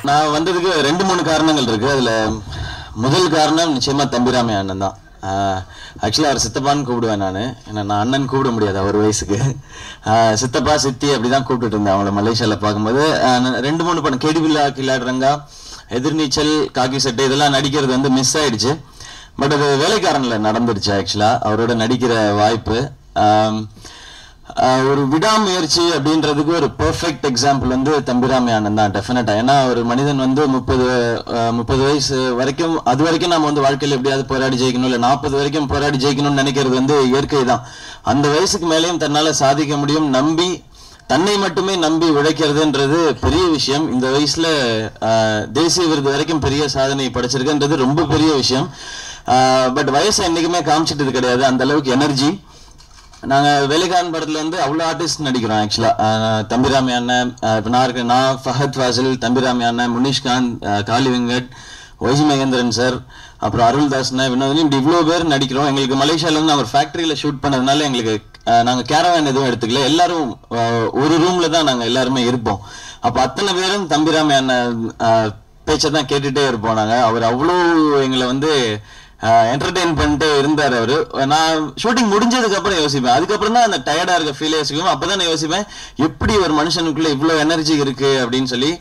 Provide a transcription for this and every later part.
நான் வந்ததுக்கு 2-3 காரணங்கள் இருக்கு. அதுல முதல் காரணம் நிச்சயமா தம்பிராமே அண்ணன் தான். ஆக்சுவலா அவர் சித்தப்பான்னு கூப்பிடுவேன் நான். ஏன்னா நான் அண்ணன் கூப்பிட முடியாது அவர் வயசுக்கு. சித்தப்பா சித்தி அப்படிதான் கூப்பிட்டுட்டு இருந்தேன் அவங்கள மலேசியால பார்க்கும்போது. 2-3 படம் கேடிபில்லா கில்லாடுறங்கா, எதிர்நீச்சல், காக்கி சட்டை இதெல்லாம் நடிக்கிறது வந்து மிஸ் ஆயிடுச்சு. பட் அது வேலைக்காரன்ல நடந்துருச்சு. ஆக்சுவலா அவரோட நடிக்கிற வாய்ப்பு ஒரு விடாமுயற்சி அப்படின்றதுக்கு ஒரு பெர்ஃபெக்ட் எக்ஸாம்பிள் வந்து தம்பிராமே அண்ணன் தான் டெஃபினட்டா. ஏன்னா ஒரு மனிதன் வந்து 30 வயசு வரைக்கும், அது வரைக்கும் நம்ம வந்து வாழ்க்கையில் எப்படியாவது போராடி ஜெயிக்கணும், இல்லை 40 வரைக்கும் போராடி ஜெயிக்கணும்னு நினைக்கிறது வந்து இயற்கை தான். அந்த வயசுக்கு மேலேயும் தன்னால சாதிக்க முடியும், நம்பி தன்னை மட்டுமே நம்பி உழைக்கிறதுன்றது பெரிய விஷயம். இந்த வயசுல தேசிய விருது வரைக்கும் பெரிய சாதனை படைச்சிருக்குன்றது ரொம்ப பெரிய விஷயம். பட் வயசை என்னைக்குமே காமிச்சிட்டது கிடையாது, அந்த அளவுக்கு எனர்ஜி. நாங்கள் வேலைக்காரன் படத்தில் வந்து அவ்வளோ ஆர்டிஸ்ட் நடிக்கிறோம். ஆக்சுவலாக தம்பிராமே அண்ணன், இப்போ நான் ஃபஹத் ஃபாசில், தம்பிராமே அண்ணன், முனிஷ்காந்த், காளி வெங்கட், ஒய்ஜி மகேந்திரன் சார், அப்புறம் அருள்தாஸ்ன, வினோதினி, இப்படி இவ்வளோ பேர் நடிக்கிறோம். எங்களுக்கு மலேசியாவிலேருந்து நான் ஒரு ஃபேக்ட்ரியில் ஷூட் பண்ணதுனால எங்களுக்கு நாங்கள் கேரவேன் எதுவும் எடுத்துக்கல, எல்லாரும் ஒரு ரூமில் தான் நாங்கள் எல்லாருமே இருப்போம். அப்போ அத்தனை பேரும் தம்பிராமே அண்ணன் பேச்சை தான் கேட்டுகிட்டே இருப்போம் நாங்கள். அவர் அவ்வளோ எங்களை வந்து என்டர்டெயின் பண்ணிட்டு இருந்தார் அவரு. நான் ஷூட்டிங் முடிஞ்சதுக்கு அப்புறம் யோசிப்பேன், அதுக்கப்புறம் தான் அந்த டயர்டா இருக்க ஃபீல் யோசிக்கும். அப்பதான் நான் யோசிப்பேன் எப்படி ஒரு மனுஷனுக்குள்ள இவ்வளவு எனர்ஜி இருக்கு அப்படின்னு சொல்லி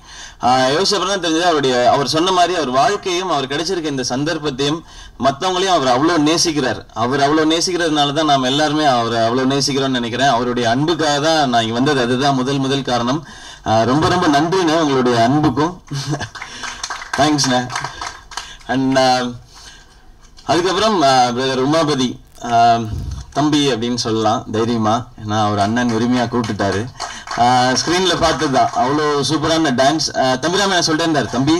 யோசிச்ச அப்புறம் தான் தெரிஞ்சது அவர் சொன்ன மாதிரி அவர் வாழ்க்கையும் அவர் கிடைச்சிருக்க இந்த சந்தர்ப்பத்தையும் மற்றவங்களையும் அவர் அவ்வளவு நேசிக்கிறார். அவர் அவ்வளவு நேசிக்கிறதுனால தான் நாம் எல்லாருமே அவர் அவ்வளவு நேசிக்கிறோம்னு நினைக்கிறேன். அவருடைய அன்புக்காக தான் நான் இங்க வந்தது, அதுதான் முதல் காரணம். ரொம்ப ரொம்ப நன்றிண்ணே உங்களுடைய அன்புக்கும். தேங்க்ஸ்ண்ணே. அண்ட் அதுக்கப்புறம் பிரதர் உமாபதி தம்பி அப்படின்னு சொல்லலாம் தைரியமா, ஏன்னா அவர் அண்ணன் உரிமையா கூப்பிட்டுட்டாரு. ஸ்கிரீன்ல பார்த்ததுதான் அவ்வளோ சூப்பரான டான்ஸ். தம்பிராமே நான் சொல்லிட்டே இருந்தார், தம்பி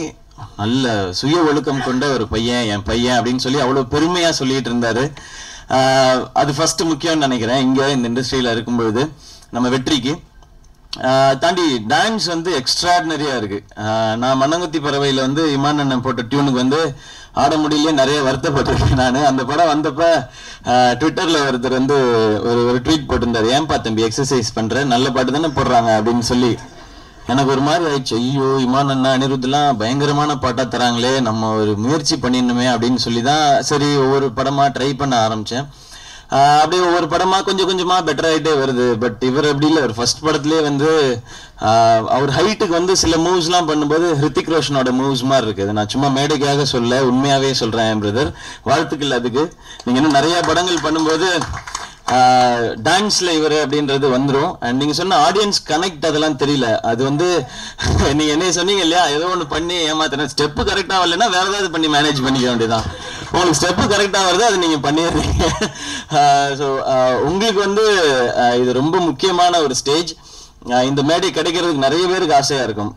நல்ல சுய ஒழுக்கம் கொண்ட ஒரு பையன், என் பையன் அப்படின்னு சொல்லி அவ்வளோ பெருமையா சொல்லிட்டு இருந்தாரு. அது ஃபர்ஸ்ட் முக்கியம்னு நினைக்கிறேன் இங்க இந்த இண்டஸ்ட்ரியில இருக்கும்பொழுது நம்ம வெற்றிக்கு. தாண்டி டான்ஸ் வந்து எக்ஸ்ட்ராடினரியா இருக்கு. நான் மன்னங்குத்தி பறவையில வந்து இமான் அண்ணன் போட்ட டியூனுக்கு வந்து ஆட முடியல, நிறைய வருத்தப்பட்டிருக்கேன் நான். அந்த படம் வந்தப்ப ட்விட்டர்ல ஒருத்தர் வந்து ஒரு ட்வீட் போட்டிருந்தாரு, ஏன்பா தம்பி எக்ஸசைஸ் பண்ற, நல்ல பாட்டு தானே போடுறாங்க அப்படின்னு சொல்லி. எனக்கு ஒரு மாதிரி ஆயிடுச்சு, ஐயோ இமான் அண்ணா அனிருத்லாம் பயங்கரமான பாட்டா தராங்களே, நம்ம ஒரு முயற்சி பண்ணிடணுமே அப்படின்னு சொல்லி தான் சரி ஒவ்வொரு படமா ட்ரை பண்ண ஆரம்பிச்சேன். அப்படியே ஒவ்வொரு படமா கொஞ்சம் கொஞ்சமா பெட்டர் ஆகிட்டே வருது. பட் இவர் அப்படி இல்லை, ஒரு ஃபர்ஸ்ட் படத்துலேயே வந்து அவர் ஹைட்டுக்கு வந்து சில மூவ்ஸ்லாம் பண்ணும்போது ஹிருத்திக் ரோஷனோட மூவ்ஸ் மாதிரி இருக்குது. நான் சும்மா மேடைக்காக சொல்ல, உண்மையாவே சொல்றேன் என் பிரதர், வாழ்த்துக்கள் அதுக்கு. நீங்க இன்னும் நிறைய படங்கள் பண்ணும்போது டான்ஸ்ல இவர் அப்படின்றது வந்துடும். அண்ட் நீங்க சொன்ன ஆடியன்ஸ் கனெக்ட் அதெல்லாம் தெரியல. அது வந்து நீங்க என்ன சொன்னீங்க இல்லையா, ஏதோ ஒன்று பண்ணி ஏமாத்தின, ஸ்டெப்பு கரெக்டா வரலன்னா வேற ஏதாவது பண்ணி மேனேஜ் பண்ணிக்க வேண்டியதான். உங்களுக்கு ஸ்டெப்பு கரெக்டா வருது, அது நீங்க பண்ணிடுறீங்க. ஸோ உங்களுக்கு வந்து இது ரொம்ப முக்கியமான ஒரு ஸ்டேஜ். இந்த மேடை கிடைக்கிறதுக்கு நிறைய பேருக்கு ஆசையா இருக்கும்.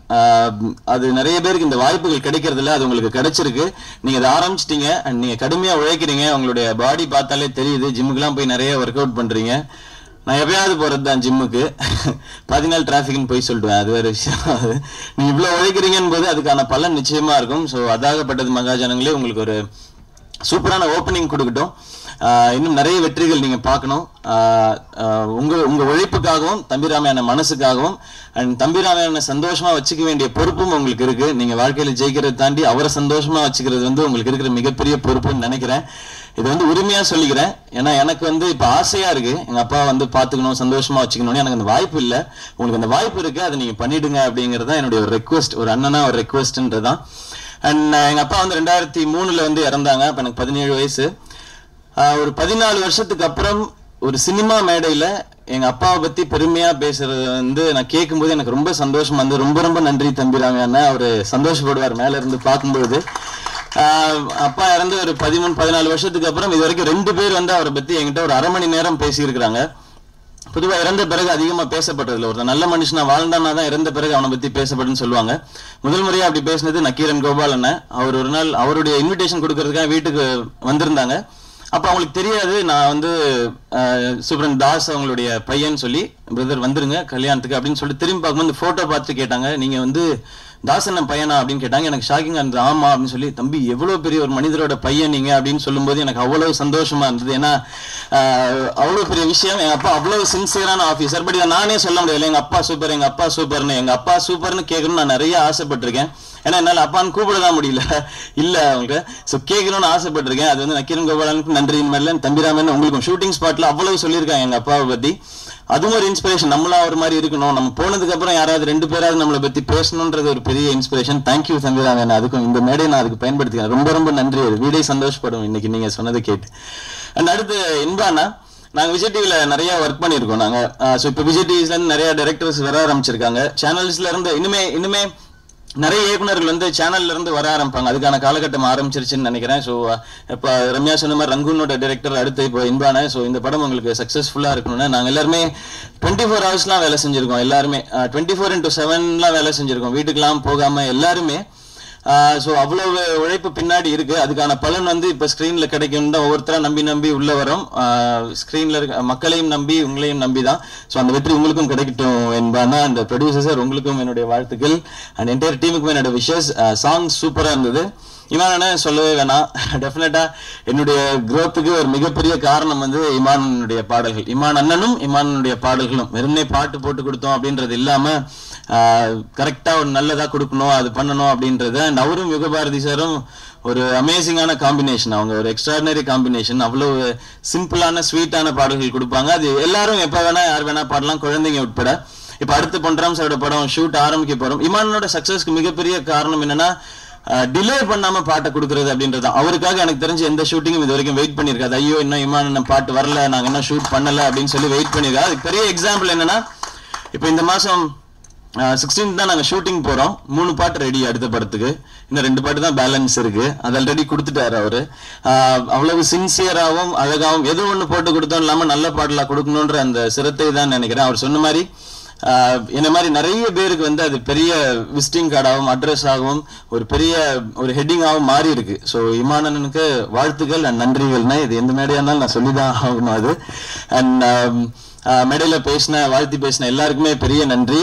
அது நிறைய பேருக்கு இந்த வாய்ப்புகள் கிடைக்கிறதுல அது உங்களுக்கு கிடைச்சிருக்கு. நீங்க அதை ஆரம்பிச்சிட்டீங்க அண்ட் நீங்க கடுமையா உழைக்கிறீங்க. உங்களுடைய பாடி பார்த்தாலே தெரியுது. ஜிம்முக்குலாம் போய் நிறைய ஒர்க் அவுட் பண்றீங்க. நான் எப்பயாவது போறது தான் ஜிம்முக்கு, 10 நாள் டிராஃபிக்னு போய் சொல்லிடுவேன், அது வேற விஷயம். நீங்க இவ்வளவு உழைக்கிறீங்கன்னு போது அதுக்கான பலன் நிச்சயமா இருக்கும். ஸோ அதாகப்பட்டது மகாஜனங்களே உங்களுக்கு ஒரு சூப்பரான ஓப்பனிங் கொடுக்கட்டும். இன்னும் நிறைய வெற்றிகள் நீங்க பார்க்கணும். உங்க உழைப்புக்காகவும் தம்பிராமே அண்ணன் மனசுக்காகவும் அண்ட் தம்பிராமே அண்ணன் சந்தோஷமா வச்சுக்க வேண்டிய பொறுப்பும் உங்களுக்கு இருக்கு. நீங்க வாழ்க்கையில ஜெயிக்கிறத தாண்டி அவரை சந்தோஷமா வச்சுக்கிறது வந்து உங்களுக்கு இருக்கிற மிகப்பெரிய பொறுப்புன்னு நினைக்கிறேன். இது வந்து உரிமையா சொல்லிக்கிறேன். ஏன்னா எனக்கு வந்து இப்ப ஆசையா இருக்கு, எங்க அப்பா வந்து பாத்துக்கணும், சந்தோஷமா வச்சுக்கணும்னு. எனக்கு அந்த வாய்ப்பு இல்லை, உங்களுக்கு அந்த வாய்ப்பு இருக்கு, அதை நீங்க பண்ணிடுங்க அப்படிங்கறதான் என்னுடைய ஒரு ரெக்வஸ்ட், ஒரு அண்ணனா ஒரு ரெக்வஸ்ட்ன்றதான். அண்ட் எங்க அப்பா வந்து 2003 வந்து இறந்தாங்க. அப்ப எனக்கு 17 வயசு. ஒரு 14 வருஷத்துக்கு அப்புறம் ஒரு சினிமா மேடையில எங்க அப்பாவை பத்தி பெருமையா பேசுறது வந்து நான் கேட்கும்போது எனக்கு ரொம்ப சந்தோஷமா வந்து, ரொம்ப ரொம்ப நன்றி தம்பிராமே அண்ணன். அவரு சந்தோஷப்படுவார் மேல இருந்து பார்க்கும்போது. அப்பா இறந்து ஒரு 13-14 வருஷத்துக்கு அப்புறம் இது வரைக்கும் 2 பேர் வந்து அவரை பத்தி என்கிட்ட ஒரு அரை மணி நேரம் பேசியிருக்கிறாங்க. பொதுவாக இறந்த பிறகு அதிகமா பேசப்பட்டதில்லை. ஒரு நல்ல மனுஷனா வாழ்ந்தானா தான் இறந்த பிறகு அவனை பத்தி பேசப்படுன்னு சொல்லுவாங்க. முதல் முறையா அப்படி பேசினது நக்கீரன் கோபால் அண்ணன். அவர் ஒரு நாள் அவருடைய இன்விடேஷன் கொடுக்கறதுக்காக வீட்டுக்கு வந்திருந்தாங்க. அப்ப அவங்களுக்கு தெரியாது நான் வந்து சுப்ரன் தாஸ் அவங்களுடைய பையன் சொல்லி, பிரதர் வந்துருங்க கல்யாணத்துக்கு அப்படின்னு சொல்லி திரும்பி பார்க்கும்போது போட்டோ பார்த்து கேட்டாங்க, நீங்க வந்து தாசன் பையனா அப்படின்னு கேட்டாங்க. எனக்கு ஷாக்கிங்காக இருந்தது. ஆமா அப்படின்னு சொல்லி, தம்பி எவ்வளோ பெரிய ஒரு மனிதரோட பையன் நீங்க அப்படின்னு சொல்லும்போது எனக்கு அவ்வளவு சந்தோஷமா இருந்தது. ஏன்னா அவ்வளோ பெரிய விஷயம். எங்கள் அப்பா அவ்வளோ சின்சியரான ஆஃபீஸர். பட் இதை நானே சொல்ல முடியல, எங்கள் அப்பா சூப்பர், எங்கள் அப்பா சூப்பர்னு. எங்கள் அப்பா சூப்பர்னு கேட்கணும்னு நான் நிறைய ஆசைப்பட்டிருக்கேன். ஏன்னா என்னால் அப்பான்னு கூப்பிடதான் முடியல, இல்லை அவங்களுக்கு. ஸோ கேட்கணும்னு ஆசைப்பட்டிருக்கேன். அது வந்து நக்கீரன் கோபாலனுக்கு நன்றி. இந்த மாதிரிலாம் தம்பிராமன் உங்களுக்கும் ஷூட்டிங் ஸ்பாட்டில் அவ்வளவு சொல்லியிருக்காங்க எங்கள் அப்பாவை பற்றி. அதுவும் ஒரு இன்ஸ்பிரேஷன். நம்மளும் ஒரு மாதிரி இருக்கணும், நம்ம போனதுக்கு அப்புறம் யாராவது 2 பேராவது நம்மளை பற்றி பேசணுன்றது ஒரு பெரிய இன்ஸ்பிரேஷன். தேங்க்யூ தம்பிராமன். அதுக்கும் இந்த மேடையை நான் அதுக்கு பயன்படுத்திக்கிறேன். ரொம்ப ரொம்ப நன்றி. அது வீடே சந்தோஷப்படும் இன்னைக்கு நீங்க சொன்னதை கேட்டு. அண்ட் அடுத்து இன்பானா, நாங்கள் விஜய் டிவியில் நிறைய ஒர்க் பண்ணியிருக்கோம். நாங்கள் ஸோ இப்போ விஜய் டிவிஸ்லேருந்து நிறைய டைரக்டர்ஸ் வர ஆரம்பிச்சிருக்காங்க. சேனல்ஸ்ல இருந்து இனிமே நிறைய இயக்குநர்கள் வந்து சேனல்ல இருந்து வர ஆரம்பிப்பாங்க. அதுக்கான காலகட்டம் ஆரம்பிச்சிருச்சுன்னு நினைக்கிறேன். ஸோ இப்போ ரம்யா சொன்ன மாதிரி ரங்கூனோட டைரக்டர், அடுத்து இப்போ இன்பான. ஸோ இந்த படம் உங்களுக்கு சக்ஸஸ்ஃபுல்லாக இருக்கணும்னு நாங்கள் எல்லாருமே 24 ஹவர்ஸ்லாம் வேலை செஞ்சுருக்கோம். எல்லாருமே 24x7 வேலை செஞ்சுருக்கோம், வீட்டுக்கெல்லாம் போகாமல் எல்லாருமே. ஸோ அவ்வளவு உழைப்பு பின்னாடி இருக்கு. அதுக்கான பலன் வந்து இப்போ ஸ்க்ரீனில் கிடைக்கும் தான். ஒவ்வொருத்தராக நம்பி உள்ள வரோம். ஸ்க்ரீனில் இருக்க மக்களையும் நம்பி உங்களையும் நம்பி தான். ஸோ அந்த வெற்றி உங்களுக்கும் கிடைக்கட்டும் என்பானா. அந்த ப்ரொடியூசர் சார் உங்களுக்கும் என்னுடைய வாழ்த்துக்கள். அண்ட் என்டையர் டீமுக்கும் என்னோட விஷஸ். சாங் சூப்பராக இருந்தது. இமான் சொல்லவே வேணாம். டெஃபினட்டா என்னுடைய குரோத்துக்கு ஒரு மிகப்பெரிய காரணம் வந்து இமானுடைய பாடல்கள். இமான் அண்ணனும் இமானுடைய பாடல்களும். வெறுமனே பாட்டு போட்டு கொடுத்தோம் அப்படின்றது இல்லாம கரெக்டா ஒரு நல்லதா கொடுக்கணும், அது பண்ணணும் அப்படின்றது. அண்ட் அவரும் யுகபாரதி சாரும் ஒரு அமேசிங்கான காம்பினேஷன். அவங்க ஒரு எக்ஸ்ட்ராடினரி காம்பினேஷன். அவ்வளவு சிம்பிளான ஸ்வீட்டான பாடல்கள் கொடுப்பாங்க. அது எல்லாரும் எப்ப வேணா யார் வேணா பாடலாம், குழந்தைங்க உட்பட. இப்ப அடுத்து பொன்ராம் சாரோட படம் ஷூட் ஆரம்பிக்க போறோம். இமானோட சக்சஸ்க்கு மிகப்பெரிய காரணம் என்னன்னா டிலே பண்ணாம பாட்டை கொடுக்கறது அப்படின்றது. அவருக்காக எனக்கு தெரிஞ்ச எந்த ஷூட்டிங்கும் இது வரைக்கும் வெயிட் பண்ணிருக்காது. ஐயோ இன்னும் இமான் பாட்டு வரல, நாங்க என்ன ஷூட் பண்ணல அப்படின்னு சொல்லி வெயிட் பண்ணிருக்கா. அதுக்கு பெரிய எக்ஸாம்பிள் என்னன்னா, இப்போ இந்த மாசம் 16 தான் நாங்கள் ஷூட்டிங் போகிறோம். 3 பாட்டு ரெடி அடுத்த படத்துக்கு. இன்னும் 2 பாட்டு தான் பேலன்ஸ் இருக்கு. அது ஆல்ரெடி கொடுத்துட்டாரு அவரு. அவ்வளவு சின்சியராகவும் அழகாகவும் ஏதோ ஒன்று போட்டு கொடுத்தோம் இல்லாமல் நல்ல பாடலாக கொடுக்கணுன்ற அந்த சிரத்தை தான் நினைக்கிறேன். அவர் சொன்ன மாதிரி என்ன மாதிரி நிறைய பேருக்கு வந்து அது பெரிய விசிட்டிங் கார்டாகவும் அட்ரஸ் ஆகவும் ஒரு பெரிய ஒரு ஹெட்டிங்காகவும் மாறி இருக்கு. ஸோ இமானனுக்கு வாழ்த்துக்கள் அண்ட் நன்றிகள்னா இது எந்த மேடையாக இருந்தாலும் நான் சொல்லி தான் ஆகணும் அது. அண்ட் மேடையில் வாழ்த்தி பேசின எல்லாருக்குமே பெரிய நன்றி.